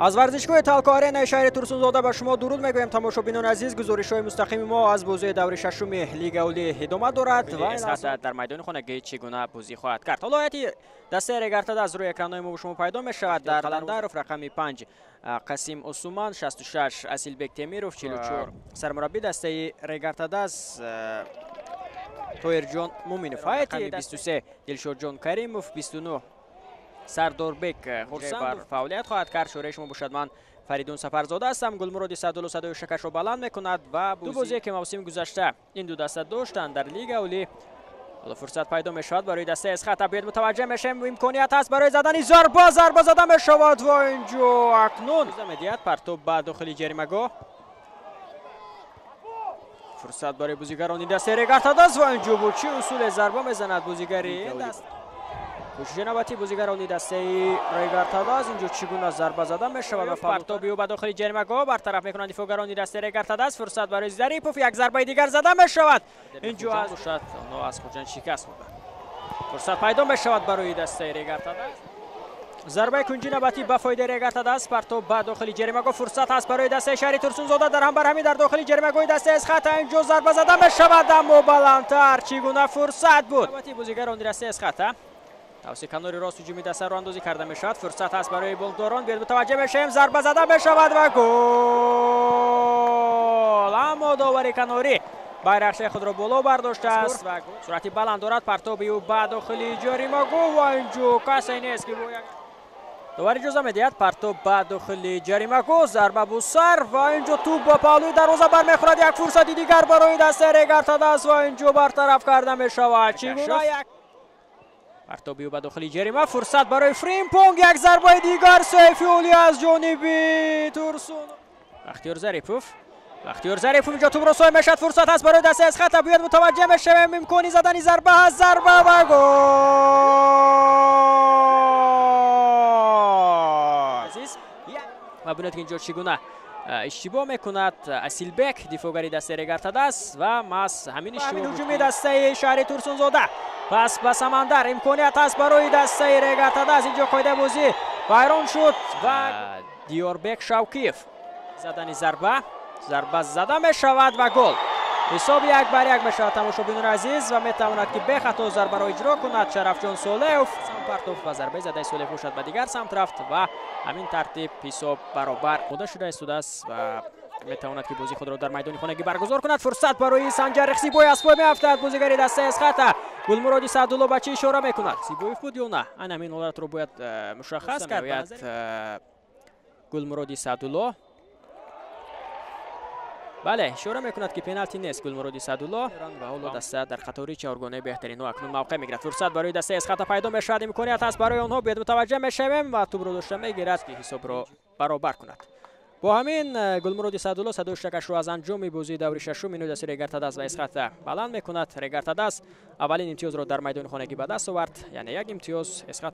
از ورزشگاه تالکو آرنا شهر ترسونزاده به شما درود میگویم. تماشابینان عزیز، گزارش‌های مستقیم ما از بازی دور ششم لیگ اولی ادامه دارد و اسقاط در میدان خانگی چگونه بازی خواهد کرد. حالا هیئت دسته ریگارتادا از روی اکران‌های ما به شما پیدا می‌شود. در قلندرف رقم 5 قاسم عثمان، 66 اسیلبک تیمیروف، 44 سرمربی دسته ریگارتادا است تویر جان مومینوف، رقم 23 دلشاد جان کریموف، 29 سرداربک خورسند فعالیت خواهد کرد. شورش ما باشد من فریدون سفرزاده هستم. گلمراد سعدالله صدای شکش را بلند میکند و دو بازی که موسم گذشته این دو دسته داشتند در لیگ اولی، حالا فرصت پیدا میشود برای دسته اسقاط. بیاد متوجه میشیم، امکانیت هست برای زدن ضربه زده میشود و اینجا اکنون زمدیت پرتاب به داخل جریمه‌گاه. فرصت برای بازیگران این دسته ریگارتادا و اینجا با چه اصول ضربه میزند بازیگری این دسته. کوشش نوبتی بازیگران دسته ریگارتادا از اینجا چگونه ضربه زده میشود و پرتابی او به داخل جریمه‌گاه برطرف میکنند دفاعگران دسته ریگارتادا. فرصت برای ظریفوف، یک ضربه دیگر زده میشود اینجا از باشد نو از خوجان شکست خورد. فرصت پیدا میشود برای دسته ریگارتادا. ضربه کنجی نوبتی به فایده ریگارتادا است. پرتاب به داخل جریمه‌گاه. فرصت هست برای دسته شهر ترسونزاده در هم برهمی در داخل جریمه‌گاه دسته اسقاط. اینجا ضربه زده میشود اما بلندتر چگونه فرصت بود. نوبتی بازیگران دسته اسقاط توسط کناری راست هجومی دسته رو اندازی کرده میشود. فرصت هست برای بولداران، بیاد متوجه میشیم، ضربه زده میشود و گل. اما داوری کناری بیرقچه خود را بالا برداشته است و سرعتی بلند دارد. پرتابی او به داخل جریمه‌گاه و اینجا کسی نیست که داور اجازه میدهد پرتاب به داخل جریمه‌گاه. ضربه بو سر و اینجا توپ با پالوی دروازه برمیخورد. یک فرصتی دیگر برای دسته ریگارتادا است و اینجا برطرف کرده میشود. چگونه یک پرتابی او به داخل جریمه. فرصت برای فریمپونگ، یک ضربه دیگر سیفیولی از جانب ترسون. بختیار ظریفوف اینجا توپ را سوی میشد. فرصت هست برای دسته اسقاط. بیاد متوجه میشیم، امکانی زدن ضربه هست، ضربه و گل. و ببینید که اینجا چگونه اشتباه میکند اسیلبک دفاعگری دسته ریگارتادا است و ماس همین اشتباه هجومی دسته شهر ترسونزاده. پس به سمندر امکانیت هست برای دسته ریگارتادا. از اینجا قاعده بازی ویران شد و دیاربک شوکیف زدن ضربه زده میشود و گل. حساب 1-1 میشود تماشابینان عزیز و میتواند که به خطا ضربه را اجرا کند شرف جان صالحوف. پرتاب و ضربه زده صالحوف شد به دیگر سمت رفت و همین ترتیب حساب برابر شده است و میتواند که بازی خود را در میدان خانگی برگزار کند. فرصت برای سنجر سیبوی از پای میافتد بازیگری دسته اسقاط. گلمراد سعدالله بچه اشاره میکند سیبوی بود یا نه، همین حالت رو باید مشخص کرد. گلمراد سعدالله بله اشاره میکند که پنالتی نیست. گلمراد سعدالله و حالا دسته در خطاری چهارگانه بهترین و اکنون موقع میگیرد. فرصت برای دسته اسقاط پیدا میشود، امکانیت هست برای آنها، بیاد متوجه میشویم و توپ رو داشته میگیرد که حساب را برابر کند. با همین گلمراد سعدالله صدای شکش رو از انجام بازی دور ششم این دسته ریگارتادا و اسقاط بلند میکند. ریگارتادا اولین امتیاز را در میدان خانگی به دست آورد، یعنی یک امتیاز. اسقاط